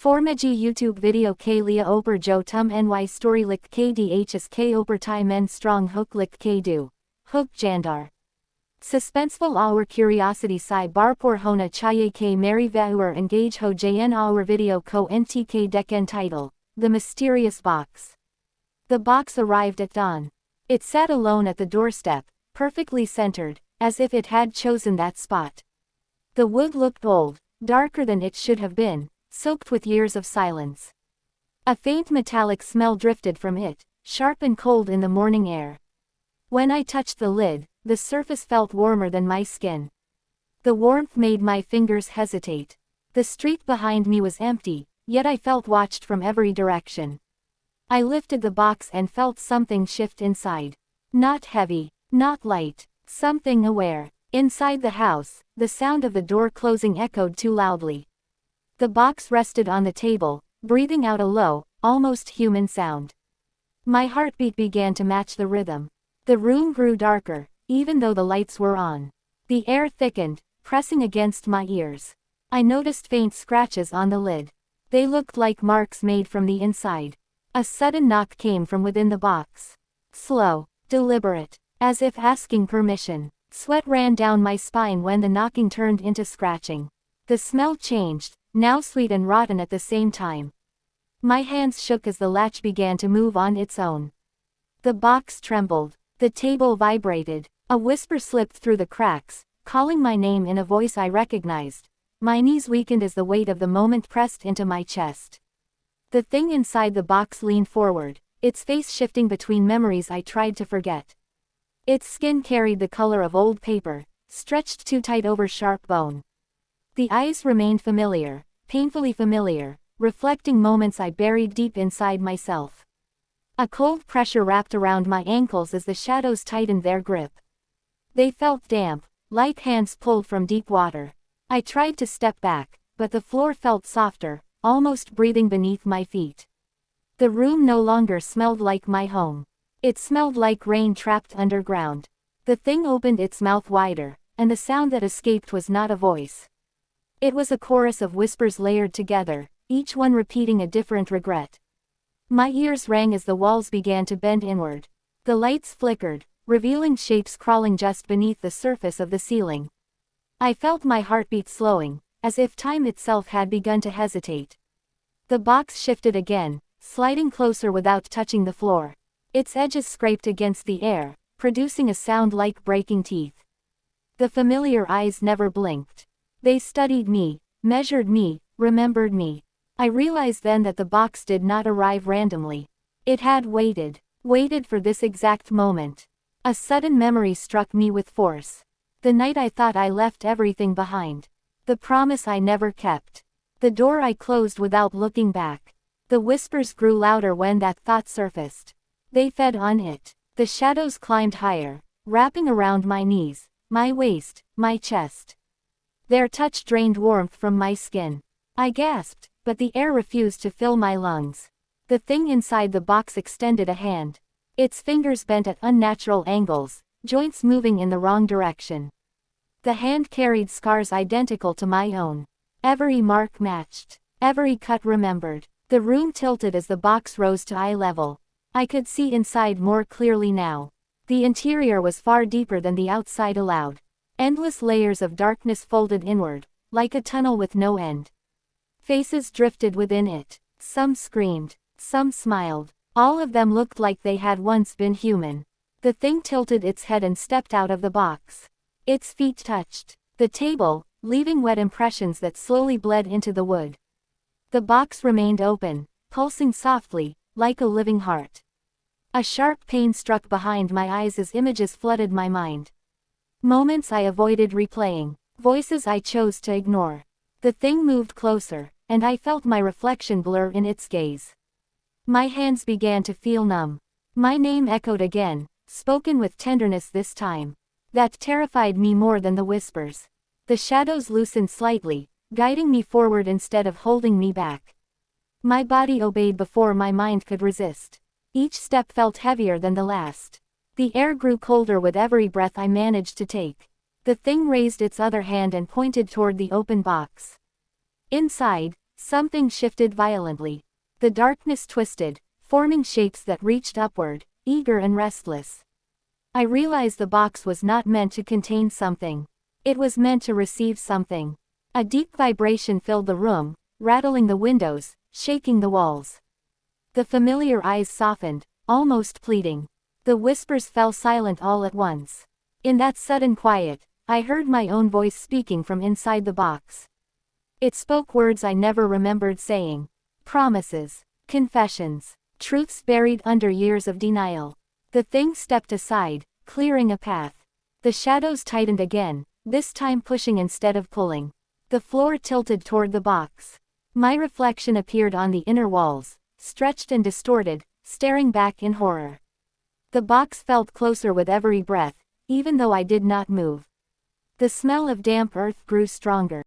Formaji YouTube video k lia oper jo tum ny story lik kdhs k oper tai men strong hook lik k do. Hook jandar. Suspenseful our curiosity si barpor hona chaye k mary viewer engage ho jn our video ko ntk deken title, The Mysterious Box. The box arrived at dawn. It sat alone at the doorstep, perfectly centered, as if it had chosen that spot. The wood looked old, darker than it should have been, soaked with years of silence. A faint metallic smell drifted from it, sharp and cold in the morning air. When I touched the lid, the surface felt warmer than my skin. The warmth made my fingers hesitate. The street behind me was empty, yet I felt watched from every direction. I lifted the box and felt something shift inside. Not heavy, not light, something aware. Inside the house, the sound of the door closing echoed too loudly. The box rested on the table, breathing out a low, almost human sound. My heartbeat began to match the rhythm. The room grew darker, even though the lights were on. The air thickened, pressing against my ears. I noticed faint scratches on the lid. They looked like marks made from the inside. A sudden knock came from within the box. Slow, deliberate, as if asking permission. Sweat ran down my spine when the knocking turned into scratching. The smell changed, now sweet and rotten at the same time. My hands shook as the latch began to move on its own. The box trembled. The table vibrated. A whisper slipped through the cracks, calling my name in a voice I recognized. My knees weakened as the weight of the moment pressed into my chest. The thing inside the box leaned forward, its face shifting between memories I tried to forget. Its skin carried the color of old paper, stretched too tight over sharp bone. The eyes remained familiar, painfully familiar, reflecting moments I buried deep inside myself. A cold pressure wrapped around my ankles as the shadows tightened their grip. They felt damp, like hands pulled from deep water. I tried to step back, but the floor felt softer, almost breathing beneath my feet. The room no longer smelled like my home. It smelled like rain trapped underground. The thing opened its mouth wider, and the sound that escaped was not a voice. It was a chorus of whispers layered together, each one repeating a different regret. My ears rang as the walls began to bend inward. The lights flickered, revealing shapes crawling just beneath the surface of the ceiling. I felt my heartbeat slowing, as if time itself had begun to hesitate. The box shifted again, sliding closer without touching the floor. Its edges scraped against the air, producing a sound like breaking teeth. The familiar eyes never blinked. They studied me, measured me, remembered me. I realized then that the box did not arrive randomly. It had waited for this exact moment. A sudden memory struck me with force. The night I thought I left everything behind. The promise I never kept. The door I closed without looking back. The whispers grew louder when that thought surfaced. They fed on it. The shadows climbed higher, wrapping around my knees, my waist, my chest. Their touch drained warmth from my skin. I gasped, but the air refused to fill my lungs. The thing inside the box extended a hand. Its fingers bent at unnatural angles, joints moving in the wrong direction. The hand carried scars identical to my own. Every mark matched, every cut remembered. The room tilted as the box rose to eye level. I could see inside more clearly now. The interior was far deeper than the outside allowed. Endless layers of darkness folded inward, like a tunnel with no end. Faces drifted within it. Some screamed, some smiled. All of them looked like they had once been human. The thing tilted its head and stepped out of the box. Its feet touched the table, leaving wet impressions that slowly bled into the wood. The box remained open, pulsing softly, like a living heart. A sharp pain struck behind my eyes as images flooded my mind. Moments I avoided replaying, voices I chose to ignore. The thing moved closer, and I felt my reflection blur in its gaze. My hands began to feel numb. My name echoed again, spoken with tenderness this time. That terrified me more than the whispers. The shadows loosened slightly, guiding me forward instead of holding me back. My body obeyed before my mind could resist. Each step felt heavier than the last. The air grew colder with every breath I managed to take. The thing raised its other hand and pointed toward the open box. Inside, Something shifted violently. The darkness twisted, forming shapes that reached upward, eager and restless. I realized the box was not meant to contain something. It was meant to receive something. A deep vibration filled the room, rattling the windows, shaking the walls. The familiar eyes softened, almost pleading. The whispers fell silent all at once. In that sudden quiet, I heard my own voice speaking from inside the box. It spoke words I never remembered saying. Promises, confessions, truths buried under years of denial. The thing stepped aside, clearing a path. The shadows tightened again, this time pushing instead of pulling. The floor tilted toward the box. My reflection appeared on the inner walls, stretched and distorted, staring back in horror. The box felt closer with every breath, even though I did not move. The smell of damp earth grew stronger.